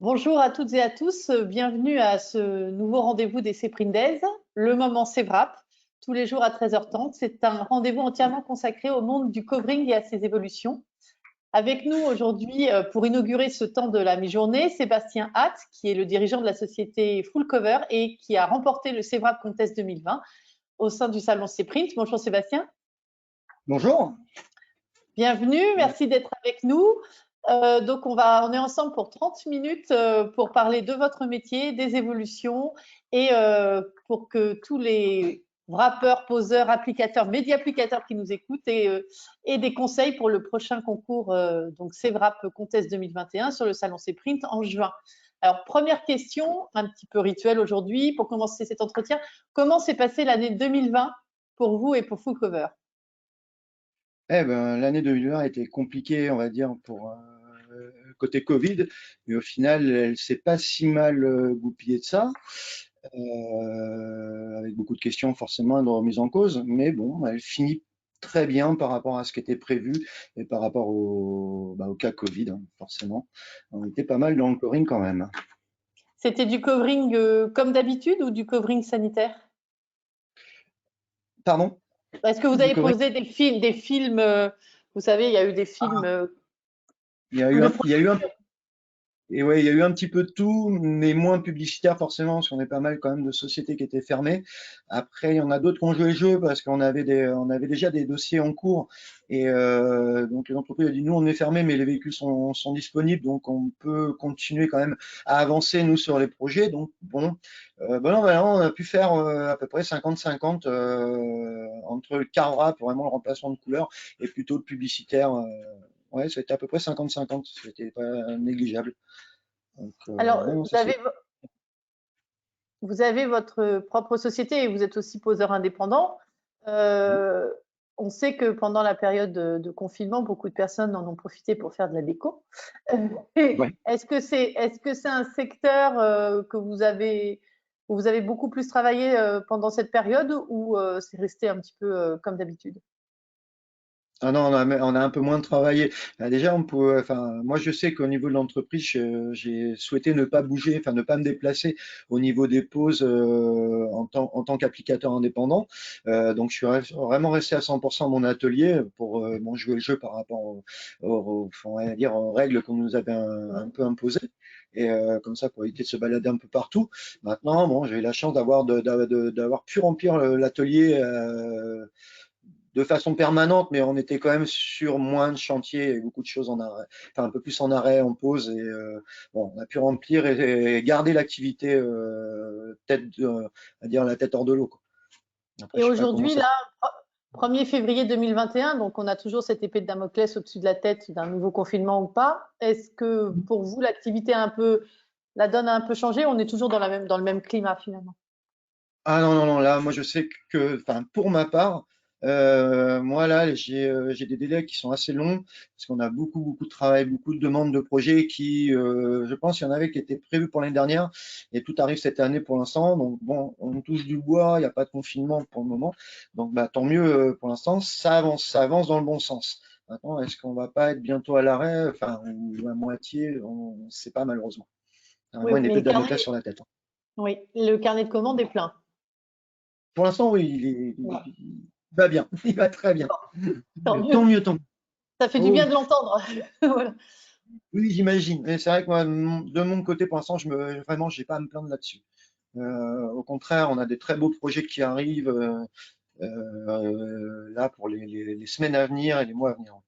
Bonjour à toutes et à tous, bienvenue à ce nouveau rendez-vous des Céprindes, le moment Cévrap, tous les jours à 13h30. C'est un rendez-vous entièrement consacré au monde du covering et à ses évolutions. Avec nous aujourd'hui, pour inaugurer ce temps de la mi-journée, Sébastien Hatt, qui est le dirigeant de la société Full Cover et qui a remporté le Cévrap Contest 2020 au sein du salon Céprint. Bonjour Sébastien. Bonjour. Bienvenue, merci d'être avec nous. Donc, on est ensemble pour 30 minutes pour parler de votre métier, des évolutions et pour que tous les wrappeurs, poseurs, applicateurs, média-applicateurs qui nous écoutent aient des conseils pour le prochain concours, donc Cévrap Contest 2021 sur le salon Cprint en juin. Alors, première question, un petit peu rituelle aujourd'hui pour commencer cet entretien. Comment s'est passée l'année 2020 pour vous et pour Full Cover? L'année 2020 a été compliquée, on va dire, pour côté Covid, mais au final, elle s'est pas si mal goupillée de ça, avec beaucoup de questions forcément de remise en cause, mais bon, elle finit très bien par rapport à ce qui était prévu et par rapport au cas Covid, hein, forcément. On était pas mal dans le covering quand même. C'était du covering comme d'habitude ou du covering sanitaire? Pardon? Est-ce que vous Du avez covering? posé des films, vous savez, il y a eu des films, Il y a eu le un, il y a eu un producteur. Et ouais, il y a eu un petit peu de tout, mais moins publicitaire forcément, parce qu'on est pas mal quand même de sociétés qui étaient fermées. Après, il y en a d'autres qui ont joué le jeu parce on avait déjà des dossiers en cours. Et donc les entreprises ont dit, nous on est fermés, mais les véhicules sont disponibles, donc on peut continuer quand même à avancer nous sur les projets. Donc bon, on a pu faire à peu près 50-50 entre le car wrap, vraiment le remplacement de couleurs, et plutôt le publicitaire. Ouais, c'était à peu près 50-50, c'était pas négligeable. Donc, Alors, non, ça c'est. vous avez votre propre société et vous êtes aussi poseur indépendant. Euh, on sait que pendant la période de confinement, beaucoup de personnes en ont profité pour faire de la déco. Ouais. Est-ce que c'est un secteur où vous avez beaucoup plus travaillé pendant cette période ou c'est resté un petit peu comme d'habitude? Ah non, on a un peu moins travaillé. Déjà, enfin, moi, je sais qu'au niveau de l'entreprise, j'ai souhaité ne pas bouger, enfin, ne pas me déplacer au niveau des pauses en tant qu'applicateur indépendant. Donc, je suis vraiment resté à 100% à mon atelier pour bon, jouer le jeu par rapport on va dire, aux règles qu'on nous avait un peu imposées. Et comme ça, pour éviter de se balader un peu partout. Maintenant, bon, j'ai eu la chance d'avoir pu remplir l'atelier de façon permanente, mais on était quand même sur moins de chantiers et beaucoup de choses en arrêt, enfin un peu plus en arrêt, en pause, et bon, on a pu remplir et garder l'activité à dire la tête hors de l'eau, quoi. Après, Et je sais pas comment aujourd'hui, ça. là, 1er février 2021, donc on a toujours cette épée de Damoclès au-dessus de la tête d'un nouveau confinement ou pas. Est-ce que pour vous, la donne a un peu changé? On est toujours dans le même climat finalement. Ah non, non, non, là, moi je sais que, enfin, pour ma part, moi là, j'ai des délais qui sont assez longs, parce qu'on a beaucoup, beaucoup de travail, beaucoup de demandes de projets qui, je pense, il y en avait qui étaient prévus pour l'année dernière, et tout arrive cette année pour l'instant. Donc bon, on touche du bois, il n'y a pas de confinement pour le moment, donc bah, tant mieux pour l'instant, ça avance dans le bon sens. Maintenant, est-ce qu'on va pas être bientôt à l'arrêt, enfin, ou à moitié, on ne sait pas malheureusement. C'est Oui, vraiment une mais épée de Damoclès sur la tête, hein. le carnet de commandes est plein. Pour l'instant, oui, Voilà. il va bien, il va très bien. Tant mieux. Tant mieux, tant mieux. Ça fait du Oh bien oui, de l'entendre. Voilà. oui, j'imagine. Mais c'est vrai que moi, de mon côté, pour l'instant, vraiment, j'ai pas à me plaindre là-dessus. Au contraire, on a des très beaux projets qui arrivent là pour les semaines à venir et les mois à venir.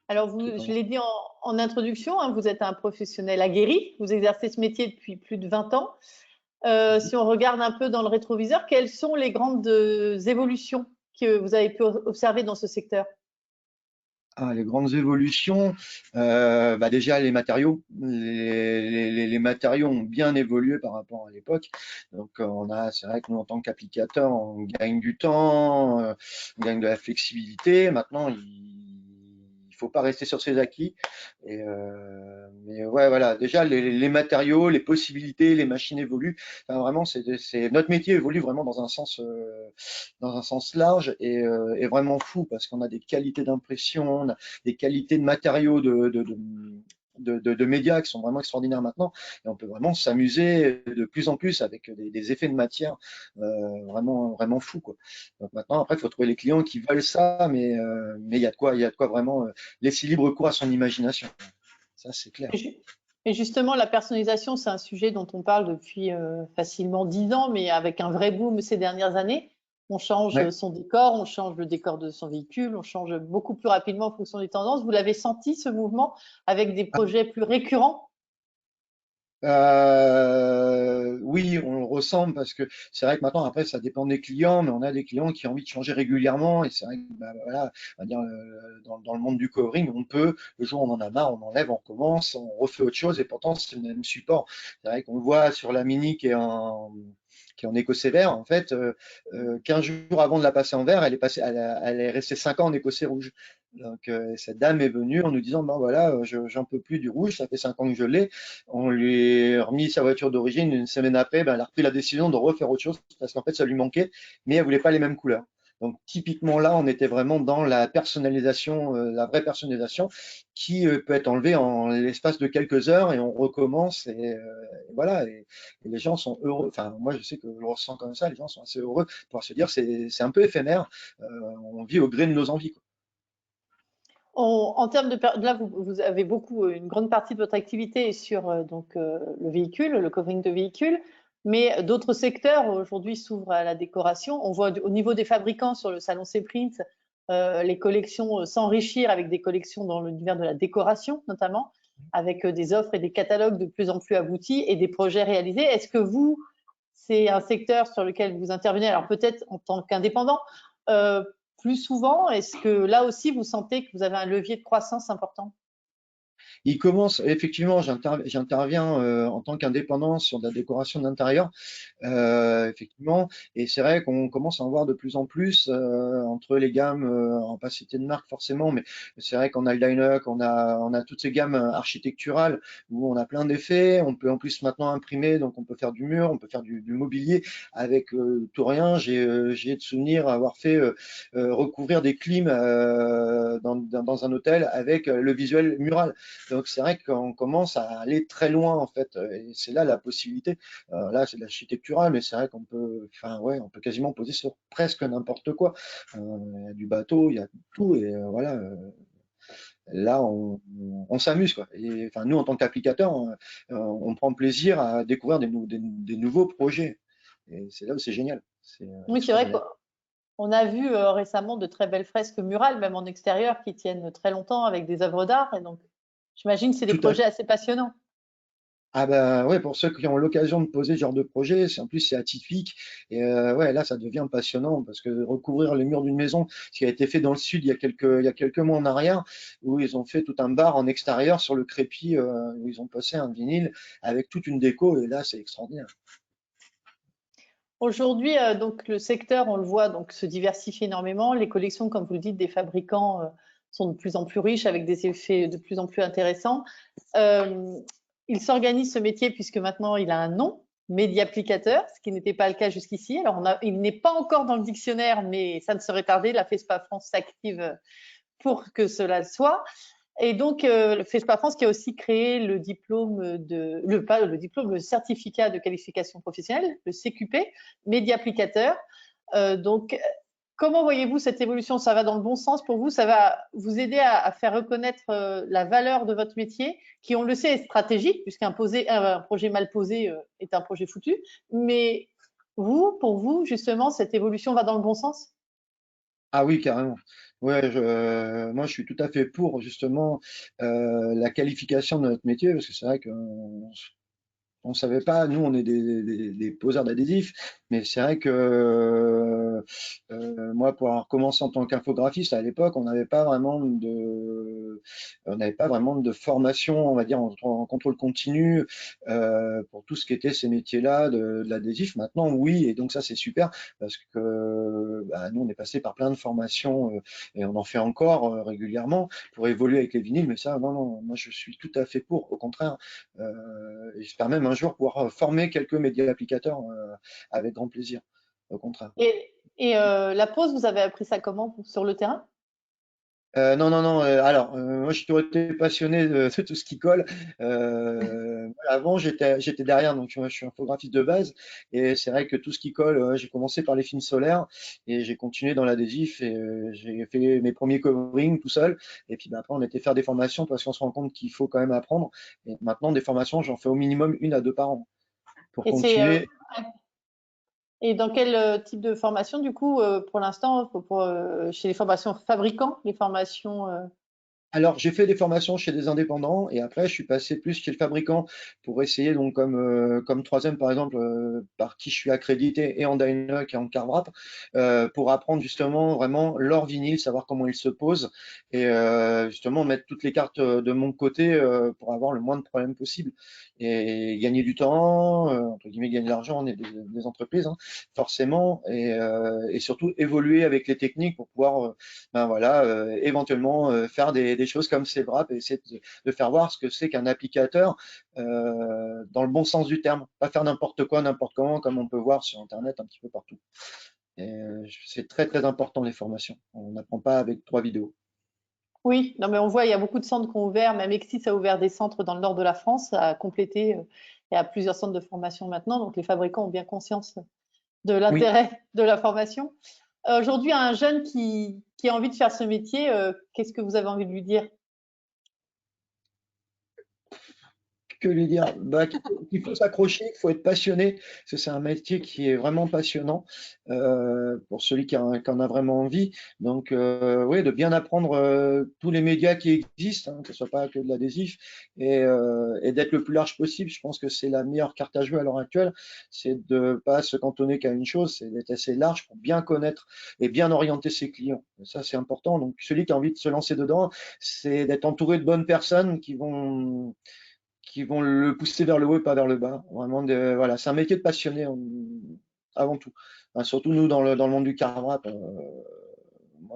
Alors, C'est je vraiment. l'ai dit en introduction, hein, vous êtes un professionnel aguerri, vous exercez ce métier depuis plus de 20 ans. Si on regarde un peu dans le rétroviseur, quelles sont les grandes évolutions que vous avez pu observer dans ce secteur? Ah, les grandes évolutions, bah déjà les matériaux, les matériaux ont bien évolué par rapport à l'époque. Donc c'est vrai que nous en tant qu'applicateur, on gagne du temps, on gagne de la flexibilité. Maintenant, il faut pas rester sur ses acquis. Mais ouais, voilà, déjà les matériaux, les possibilités, les machines évoluent. Enfin, vraiment, notre métier évolue vraiment dans un sens large et vraiment fou parce qu'on a des qualités d'impression, on a des qualités de matériaux de médias qui sont vraiment extraordinaires maintenant, et on peut vraiment s'amuser de plus en plus avec des effets de matière vraiment fous, quoi. Donc maintenant, après, il faut trouver les clients qui veulent ça, mais il y a de quoi vraiment laisser libre cours à son imagination. Ça, c'est clair. Et justement, la personnalisation, c'est un sujet dont on parle depuis facilement 10 ans, mais avec un vrai boom ces dernières années. On change Ouais. son décor, on change le décor de son véhicule, on change beaucoup plus rapidement en fonction des tendances. Vous l'avez senti, ce mouvement, avec des projets plus récurrents? Oui, on le ressent parce que c'est vrai que maintenant, après, ça dépend des clients, mais on a des clients qui ont envie de changer régulièrement. Et c'est vrai que, bah, voilà, on va dire, dans le monde du covering, on peut, le jour où on en a marre, on enlève, on recommence, on refait autre chose, et pourtant, c'est le même support. C'est vrai qu'on le voit sur la Mini qui est en éco sévère. En fait, 15 jours avant de la passer en vert, elle est restée 5 ans en écossais rouge. Donc, cette dame est venue en nous disant, ben voilà, j'en peux plus du rouge, ça fait 5 ans que je l'ai. On lui a remis sa voiture d'origine. Une semaine après, ben, elle a repris la décision de refaire autre chose parce qu'en fait, ça lui manquait, mais elle voulait pas les mêmes couleurs. Donc, typiquement là, on était vraiment dans la personnalisation, la vraie personnalisation qui peut être enlevée en l'espace de quelques heures et on recommence et voilà. Et les gens sont heureux. Enfin, moi, je sais que je le ressens comme ça. Les gens sont assez heureux pour se dire c'est un peu éphémère. On vit au gré de nos envies, quoi. En termes là, vous avez beaucoup, une grande partie de votre activité est sur le véhicule, le covering de véhicule, mais d'autres secteurs aujourd'hui s'ouvrent à la décoration. On voit au niveau des fabricants sur le salon Cprint, les collections s'enrichir avec des collections dans l'univers de la décoration notamment, avec des offres et des catalogues de plus en plus aboutis et des projets réalisés. Est-ce que vous, c'est un secteur sur lequel vous intervenez, alors peut-être en tant qu'indépendant, euh, plus souvent? Est-ce que là aussi, vous sentez que vous avez un levier de croissance important? Il commence, effectivement, j'interviens en tant qu'indépendant sur de la décoration d'intérieur. Effectivement, et c'est vrai qu'on commence à en voir de plus en plus entre les gammes, on va pas citer de marque forcément, mais c'est vrai qu'on a le Dynuc, on a toutes ces gammes architecturales où on a plein d'effets. On peut en plus maintenant imprimer, donc on peut faire du mur, on peut faire du mobilier avec tout rien. J'ai de souvenir avoir fait recouvrir des clims dans un hôtel avec le visuel mural. Donc c'est vrai qu'on commence à aller très loin en fait, et c'est là la possibilité. Là, c'est de l'architectural, mais c'est vrai qu'on peut, enfin, ouais, on peut quasiment poser sur presque n'importe quoi. Il y a du bateau, il y a tout, et voilà. Là, on s'amuse, quoi. Et enfin, nous, en tant qu'applicateurs, on prend plaisir à découvrir des nouveaux projets. Et c'est là où c'est génial. C'est Oui, c'est vrai extraordinaire. qu'on a vu récemment de très belles fresques murales, même en extérieur, qui tiennent très longtemps avec des œuvres d'art. Et donc, j'imagine que c'est des Tout à projets assez passionnants. Ah ben ouais, pour ceux qui ont l'occasion de poser ce genre de projet, en plus c'est atypique et ouais là ça devient passionnant parce que recouvrir les murs d'une maison, ce qui a été fait dans le sud il y a quelques mois en arrière, où ils ont fait tout un bar en extérieur sur le crépi où ils ont passé un vinyle avec toute une déco et là c'est extraordinaire. Aujourd'hui, donc le secteur, on le voit, donc se diversifie énormément. Les collections, comme vous le dites, des fabricants sont de plus en plus riches avec des effets de plus en plus intéressants. Euh, il s'organise ce métier puisque maintenant il a un nom, médiaplicateur, ce qui n'était pas le cas jusqu'ici. Alors il n'est pas encore dans le dictionnaire, mais ça ne serait tardé. La FESPA France s'active pour que cela soit. Et donc, le FESPA France qui a aussi créé le diplôme pas le diplôme, le certificat de qualification professionnelle, le CQP, médiaplicateur. Donc, comment voyez-vous cette évolution? Ça va dans le bon sens pour vous? Ça va vous aider à faire reconnaître la valeur de votre métier, qui, on le sait, est stratégique, un projet mal posé est un projet foutu. Mais vous, pour vous, justement, cette évolution va dans le bon sens? Ah oui, carrément. Ouais, moi je suis tout à fait pour justement la qualification de notre métier parce que c'est vrai que on savait pas, nous on est des poseurs d'adhésifs, mais c'est vrai que moi pour avoir commencé en tant qu'infographiste à l'époque, on n'avait pas vraiment de formation, on va dire en contrôle continu pour tout ce qui était ces métiers-là de l'adhésif. Maintenant oui, et donc ça c'est super parce que bah, nous on est passé par plein de formations et on en fait encore régulièrement pour évoluer avec les vinyles, mais ça non non, moi je suis tout à fait pour, au contraire. J'espère même un jour pouvoir former quelques médias applicateurs avec grand plaisir, au contraire. Et la pause, vous avez appris ça comment, vous, sur le terrain? Non, non, non. Moi, j'ai toujours été passionné de tout ce qui colle. Avant, j'étais derrière, donc moi, je suis infographiste de base. Et c'est vrai que tout ce qui colle, j'ai commencé par les films solaires et j'ai continué dans l'adhésif et j'ai fait mes premiers coverings tout seul. Et puis, après, on était faire des formations parce qu'on se rend compte qu'il faut quand même apprendre. Et maintenant, des formations, j'en fais au minimum 1 à 2 par an pour Et c'est continuer. et dans quel type de formation, du coup, pour l'instant, chez les formations fabricants, les formations Alors, j'ai fait des formations chez des indépendants et après, je suis passé plus chez le fabricant pour essayer, donc, comme troisième, par exemple, par qui je suis accrédité et en Dynoc et en Carvrap, pour apprendre justement vraiment leur vinyle, savoir comment il se pose et justement mettre toutes les cartes de mon côté pour avoir le moins de problèmes possible et gagner du temps, entre guillemets, gagner de l'argent, on est des entreprises, hein, forcément, et surtout évoluer avec les techniques pour pouvoir ben voilà, éventuellement faire des choses comme Sevrap et essayer de faire voir ce que c'est qu'un applicateur dans le bon sens du terme. Pas faire n'importe quoi, n'importe comment, comme on peut voir sur Internet un petit peu partout. Et c'est très très important les formations. On n'apprend pas avec 3 vidéos. Oui, non, mais on voit, il y a beaucoup de centres qui ont ouvert. Même Exis a ouvert des centres dans le nord de la France, à compléter. Il y a plusieurs centres de formation maintenant, donc les fabricants ont bien conscience de Oui. l'intérêt de la formation. Aujourd'hui, un jeune qui a envie de faire ce métier, qu'est-ce que vous avez envie de lui dire? Que lui dire? Bah, qu'il faut s'accrocher, qu'il faut être passionné, parce que c'est un métier qui est vraiment passionnant pour celui qui en a vraiment envie. Donc, oui, de bien apprendre tous les médias qui existent, hein, que ce soit pas que de l'adhésif, et d'être le plus large possible. Je pense que c'est la meilleure carte à jouer à l'heure actuelle, c'est de pas se cantonner qu'à une chose, c'est d'être assez large pour bien connaître et bien orienter ses clients. Et ça, c'est important. Donc, celui qui a envie de se lancer dedans, c'est d'être entouré de bonnes personnes qui vont le pousser vers le haut et pas vers le bas. Vraiment, voilà, c'est un métier de passionné avant tout. Enfin, surtout nous dans le monde du car moi,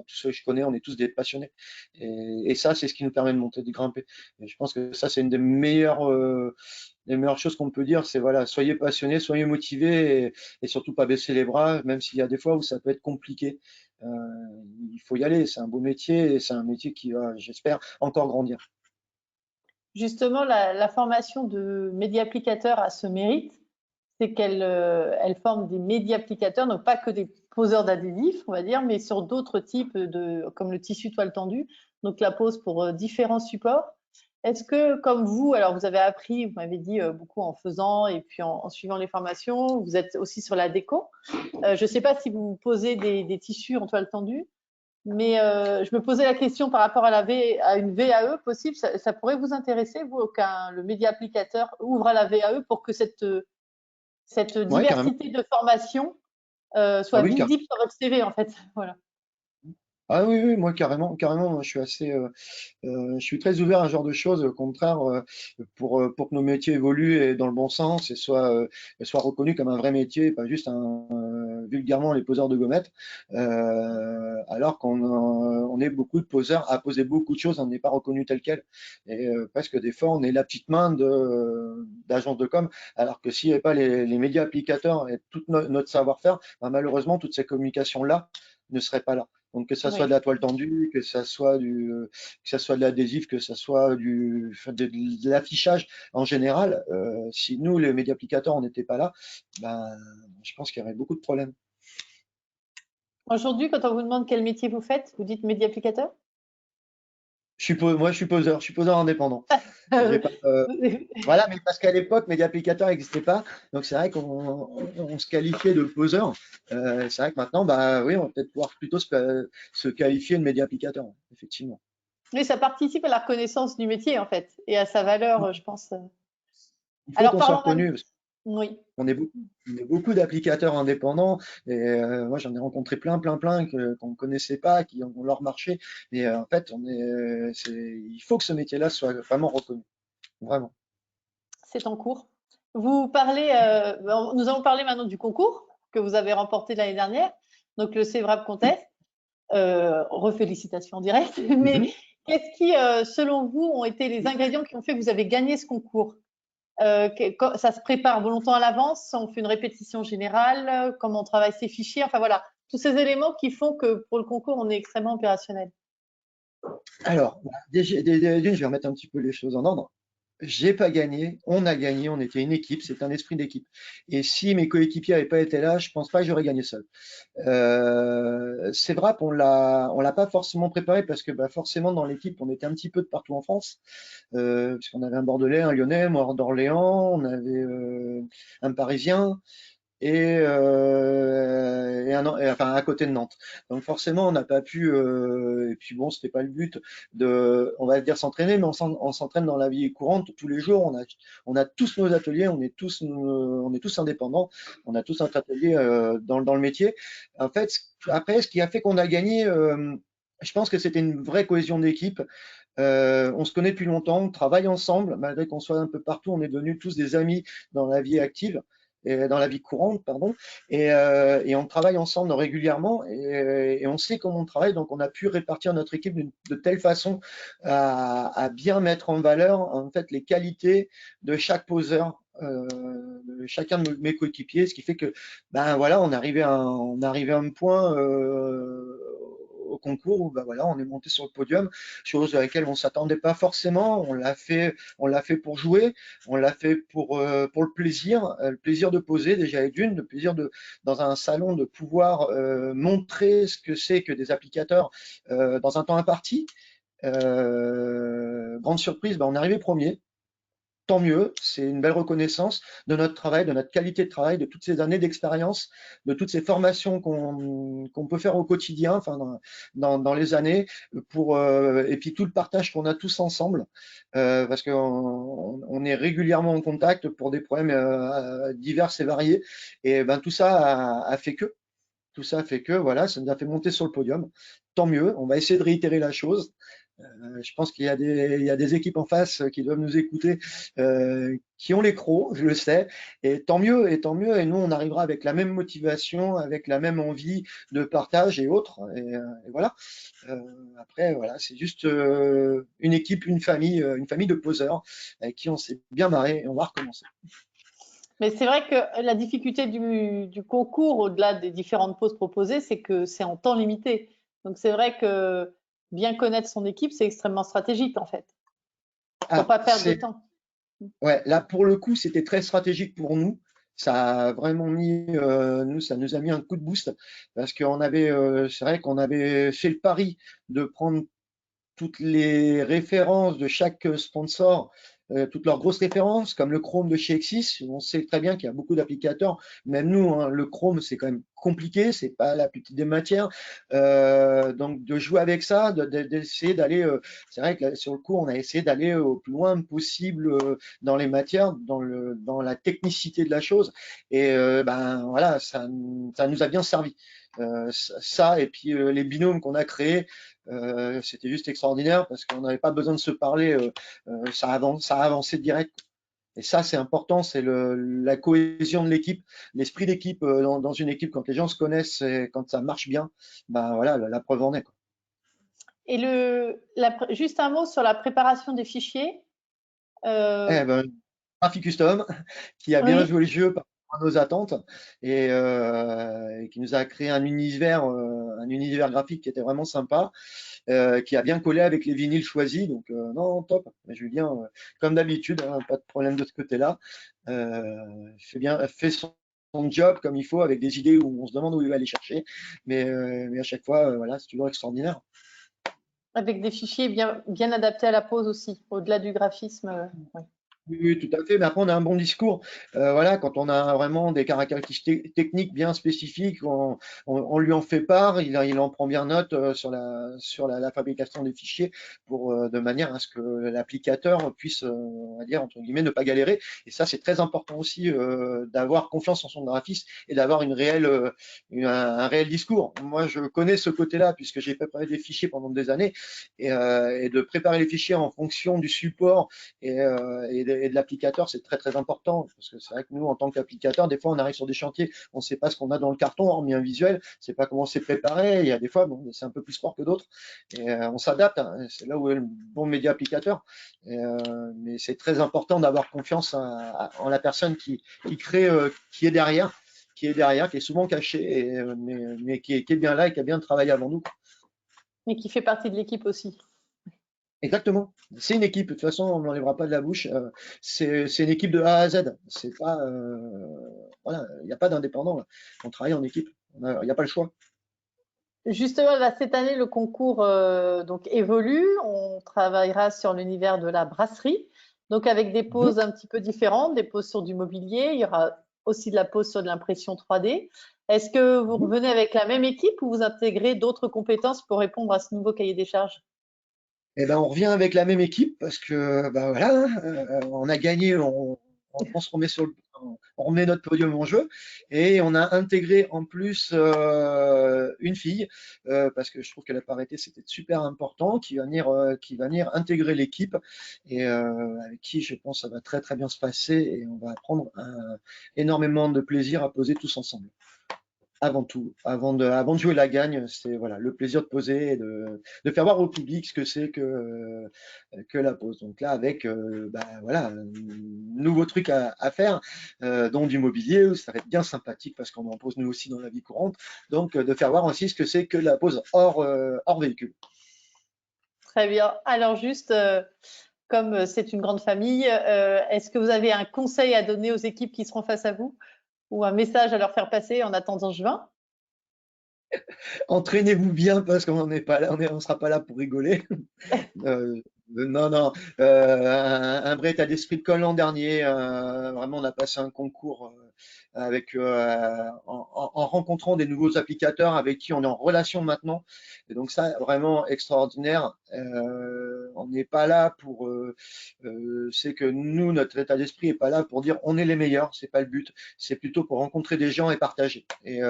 tous ceux que je connais, on est tous des passionnés. Et ça, c'est ce qui nous permet de monter, de grimper. Et je pense que ça, c'est une des meilleures choses qu'on peut dire. C'est voilà, soyez passionnés, soyez motivés et surtout pas baisser les bras, même s'il y a des fois où ça peut être compliqué. Euh, il faut y aller. C'est un beau métier et c'est un métier qui va, j'espère, encore grandir. Justement, la formation de média-applicateur a ce mérite, c'est qu'elle elle forme des média-applicateurs, donc pas que des poseurs d'adhésifs, on va dire, mais sur d'autres types comme le tissu toile tendue, donc la pose pour différents supports. Est-ce que, comme vous, alors vous avez appris, vous m'avez dit beaucoup en faisant et puis en suivant les formations, vous êtes aussi sur la déco. Je ne sais pas si vous posez des tissus en toile tendue, mais je me posais la question par rapport à une VAE possible. Ça pourrait vous intéresser, vous, qu'un le média applicateur ouvre à la VAE pour que cette Ouais, carrément. diversité de formation Ah soit oui, carrément. visible sur votre CV, en fait. Voilà. Ah oui, oui, moi carrément, carrément, moi, je suis très ouvert à ce genre de choses. Au contraire, pour que nos métiers évoluent et dans le bon sens et soient reconnus comme un vrai métier, et pas juste vulgairement les poseurs de gommettes. Alors qu'on est beaucoup de poseurs à poser beaucoup de choses, on n'est pas reconnu tel quel. Et presque des fois, on est la petite main d'agence de com. Alors que s'il n'y avait pas les médias applicateurs et tout notre savoir-faire, ben, malheureusement, toutes ces communications-là ne seraient pas là. Donc que ça soit de Oui. la toile tendue, que ça soit de l'adhésif, que ça soit de l'affichage en général, si nous, les médias applicateurs, on n'était pas là, ben, je pense qu'il y aurait beaucoup de problèmes. Aujourd'hui, quand on vous demande quel métier vous faites, vous dites média applicateur? Moi, je suis poseur indépendant. J'ai pas, voilà, mais parce qu'à l'époque, médias applicateurs n'existait pas, donc c'est vrai qu'on se qualifiait de poseur. C'est vrai que maintenant, bah oui, on va peut-être pouvoir plutôt se qualifier de médias applicateur, effectivement. Oui, ça participe à la reconnaissance du métier, en fait, et à sa valeur, je pense. Il faut Alors, qu'on soit parlons reconnu. maintenant. Oui. On est beaucoup d'applicateurs indépendants et moi j'en ai rencontré plein, plein, plein qu'on ne connaissait pas, qui ont leur marché. Mais en fait, il faut que ce métier-là soit vraiment reconnu, vraiment. C'est en cours. Nous allons parler maintenant du concours que vous avez remporté l'année dernière, donc le CEVRAP Contest. Refélicitations en direct. Mais Mhm. qu'est-ce qui, selon vous, ont été les ingrédients qui ont fait que vous avez gagné ce concours? Ça se prépare longtemps à l'avance, on fait une répétition générale, comment on travaille ses fichiers, enfin voilà, tous ces éléments qui font que pour le concours, on est extrêmement opérationnel. Alors, d'une, je vais remettre un petit peu les choses en ordre. J'ai pas gagné, on était une équipe, c'est un esprit d'équipe. Et si mes coéquipiers n'avaient pas été là, je pense pas que j'aurais gagné seul. C'est vrai on l'a pas forcément préparé parce que bah, forcément dans l'équipe, on était un petit peu de partout en France. Parce qu'on avait un Bordelais, un Lyonnais, moi d'Orléans, on avait un Parisien enfin à côté de Nantes. Donc forcément, on n'a pas pu. Et puis bon, c'était pas le but de, on va dire s'entraîner, mais on s'entraîne dans la vie courante tous les jours. On a tous nos ateliers, on est tous indépendants. On a tous un atelier dans le métier. En fait, après, ce qui a fait qu'on a gagné. Je pense que c'était une vraie cohésion d'équipe. On se connaît depuis longtemps, on travaille ensemble, malgré qu'on soit un peu partout, on est devenus tous des amis dans la vie active, et dans la vie courante, pardon, et on travaille ensemble régulièrement et on sait comment on travaille, donc on a pu répartir notre équipe de telle façon à bien mettre en valeur en fait les qualités de chaque poseur. Chacun de mes coéquipiers, ce qui fait que ben voilà, on arrivait à un point au concours où ben voilà, on est monté sur le podium, chose à laquelle on s'attendait pas forcément. On l'a fait pour jouer, on l'a fait pour le plaisir de poser déjà et d'une, le plaisir de dans un salon de pouvoir montrer ce que c'est que des applicateurs dans un temps imparti. Grande surprise, ben, on est arrivé premier. Tant mieux, c'est une belle reconnaissance de notre travail, de notre qualité de travail, de toutes ces années d'expérience, de toutes ces formations qu'on peut faire au quotidien, enfin dans les années, et puis tout le partage qu'on a tous ensemble, parce qu'on est régulièrement en contact pour des problèmes divers et variés, et ben tout ça a fait que. Tout ça fait que, voilà, ça nous a fait monter sur le podium. Tant mieux, on va essayer de réitérer la chose. Je pense il y a des équipes en face qui doivent nous écouter, qui ont les crocs, je le sais, et tant mieux. Et nous, on arrivera avec la même motivation, avec la même envie de partage et autres. Et voilà. Euh, Après, voilà, c'est juste une équipe, une famille de poseurs avec qui on s'est bien marré et on va recommencer. Mais c'est vrai que la difficulté du concours, au-delà des différentes pauses proposées, c'est que c'est en temps limité. Donc c'est vrai que bien connaître son équipe, c'est extrêmement stratégique en fait, pour Ah, pas perdre de temps. ouais, là pour le coup, c'était très stratégique pour nous. Ça a vraiment mis, ça nous a mis un coup de boost parce qu'on avait, c'est vrai qu'on avait fait le pari de prendre toutes les références de chaque sponsor, toutes leurs grosses références, comme le Chrome de chez Exis. On sait très bien qu'il y a beaucoup d'applicateurs. Même nous, hein, le Chrome, c'est quand même compliqué, c'est pas la plus petite des matières. Donc de jouer avec ça, d'essayer d'aller, c'est vrai que là, sur le coup, on a essayé d'aller au plus loin possible dans les matières, dans la technicité de la chose. Et ben voilà, ça nous a bien servi. Ça et puis les binômes qu'on a créés, c'était juste extraordinaire parce qu'on n'avait pas besoin de se parler, ça a avancé direct. Et ça, c'est important, c'est la cohésion de l'équipe, l'esprit d'équipe dans une équipe, quand les gens se connaissent et quand ça marche bien, ben voilà, la preuve en est, quoi. Et juste un mot sur la préparation des fichiers. Euh, Eh ben, Graphic Custom, qui a bien oui, joué le jeu par rapport à nos attentes et qui nous a créé un univers graphique qui était vraiment sympa. Qui a bien collé avec les vinyles choisis. Donc, non, top. Mais Julien, comme d'habitude, hein, pas de problème de ce côté-là. Fait son job comme il faut, avec des idées où on se demande où il va aller chercher. Mais à chaque fois, voilà, c'est toujours extraordinaire. avec des fichiers bien adaptés à la pose aussi, au-delà du graphisme. Oui. Oui, oui, tout à fait. Mais après, on a un bon discours. Voilà, quand on a vraiment des caractéristiques techniques bien spécifiques, on lui en fait part. Il en prend bien note la fabrication des fichiers de manière à ce que l'applicateur puisse, on va dire, entre guillemets, ne pas galérer. Et ça, c'est très important aussi d'avoir confiance en son graphiste et d'avoir un réel discours. Moi, je connais ce côté-là puisque j'ai préparé des fichiers pendant des années et de préparer les fichiers en fonction du support et de l'applicateur, c'est très très important parce que c'est vrai que nous, en tant qu'applicateur, des fois, on arrive sur des chantiers, on ne sait pas ce qu'on a dans le carton, hormis un visuel, on ne sait pas comment c'est préparé. Il y a des fois, bon, c'est un peu plus sport que d'autres et on s'adapte. Hein, c'est là où est le bon média applicateur. Mais c'est très important d'avoir confiance en la personne qui crée, qui est souvent caché, mais qui est bien là et qui a bien travaillé avant nous. Mais qui fait partie de l'équipe aussi. Exactement. C'est une équipe. De toute façon, on ne l'enlèvera pas de la bouche. C'est une équipe de A à Z. C'est pas, voilà, il n'y a pas d'indépendant là. On travaille en équipe. Il n'y a pas le choix. Justement, là, cette année, le concours donc évolue. On travaillera sur l'univers de la brasserie, donc avec des Mhm. poses un petit peu différentes, des poses sur du mobilier. Il y aura aussi de la pose sur de l'impression 3D. Est-ce que vous Mhm. revenez avec la même équipe ou vous intégrez d'autres compétences pour répondre à ce nouveau cahier des charges? Eh ben, on revient avec la même équipe parce que, bah voilà, hein, on a gagné, on se remet on remet notre podium en jeu et on a intégré en plus une fille parce que je trouve que la parité c'était super important qui va venir intégrer l'équipe et avec qui je pense ça va très très bien se passer et on va prendre énormément de plaisir à poser tous ensemble. Avant tout, avant de jouer la gagne, c'est voilà, le plaisir de poser et de faire voir au public ce que c'est que la pose. Donc là, avec bah, voilà, un nouveau truc à faire, dont du mobilier, où ça va être bien sympathique parce qu'on en pose nous aussi dans la vie courante. Donc de faire voir aussi ce que c'est que la pose hors véhicule. Très bien. Alors juste, comme c'est une grande famille, est-ce que vous avez un conseil à donner aux équipes qui seront face à vous ou un message à leur faire passer en attendant juin? Entraînez-vous bien parce qu'on n'est pas là, on sera pas là pour rigoler. Non, non, un vrai état d'esprit de comme l'an dernier. Vraiment, on a passé un concours en rencontrant des nouveaux applicateurs avec qui on est en relation maintenant. Et donc ça, vraiment extraordinaire. On n'est pas là pour. C'est que nous, notre état d'esprit est pas là pour dire on est les meilleurs. C'est pas le but. C'est plutôt pour rencontrer des gens et partager. Et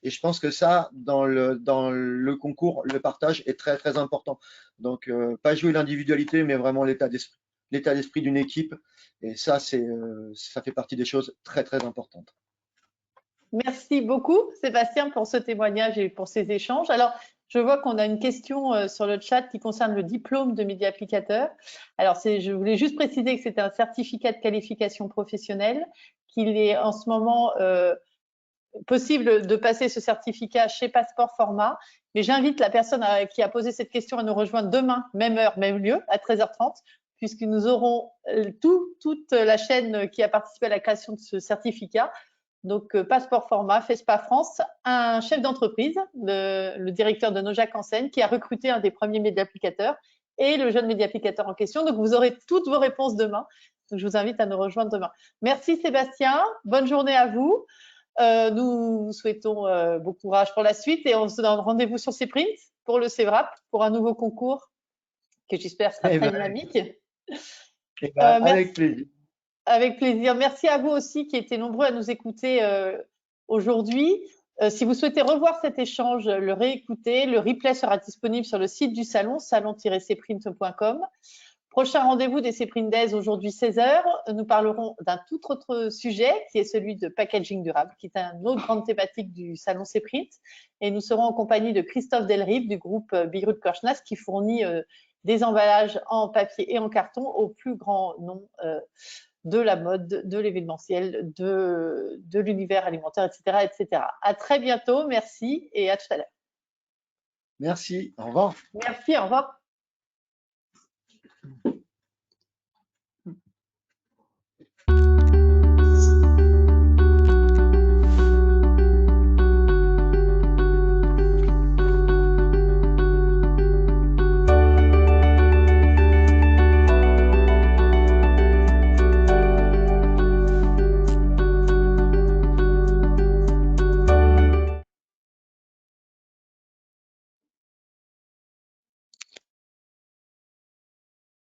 je pense que ça, dans le concours, le partage est très très important. Donc, pas jouer l'individualité, mais vraiment l'état d'esprit d'une équipe. Et ça, ça fait partie des choses très, très importantes. Merci beaucoup, Sébastien, pour ce témoignage et pour ces échanges. Alors, je vois qu'on a une question sur le chat qui concerne le diplôme de média applicateur. Alors, je voulais juste préciser que c'est un certificat de qualification professionnelle, qu'il est en ce moment possible de passer ce certificat chez Passeport Format. Mais j'invite la personne qui a posé cette question à nous rejoindre demain, même heure, même lieu, à 13h30, puisque nous aurons toute la chaîne qui a participé à la création de ce certificat. Donc, Passeport Format, FESPA France, un chef d'entreprise, le directeur de Nojac Enseigne, qui a recruté un des premiers médiaplicateurs et le jeune médiaplicateur en question. Donc, vous aurez toutes vos réponses demain. Donc, je vous invite à nous rejoindre demain. Merci Sébastien, bonne journée à vous. Nous vous souhaitons bon courage pour la suite et on se donne rendez-vous sur Cprint pour le CVRAP, pour un nouveau concours que j'espère sera Eh très ben, dynamique. avec Merci. plaisir. Avec plaisir. Merci à vous aussi qui étiez nombreux à nous écouter aujourd'hui. Si vous souhaitez revoir cet échange, le réécouter, le replay sera disponible sur le site du salon, salon-cprint.com. Prochain rendez-vous des Cprint Days aujourd'hui 16h. Nous parlerons d'un tout autre sujet qui est celui de packaging durable, qui est une autre grande thématique du salon Cprint. Et nous serons en compagnie de Christophe Delrive du groupe Birut Korsnäs qui fournit des emballages en papier et en carton au plus grand nom de la mode, de l'événementiel, de l'univers alimentaire, etc., etc. À très bientôt, merci et à tout à l'heure. Merci. Au revoir. Merci, au revoir.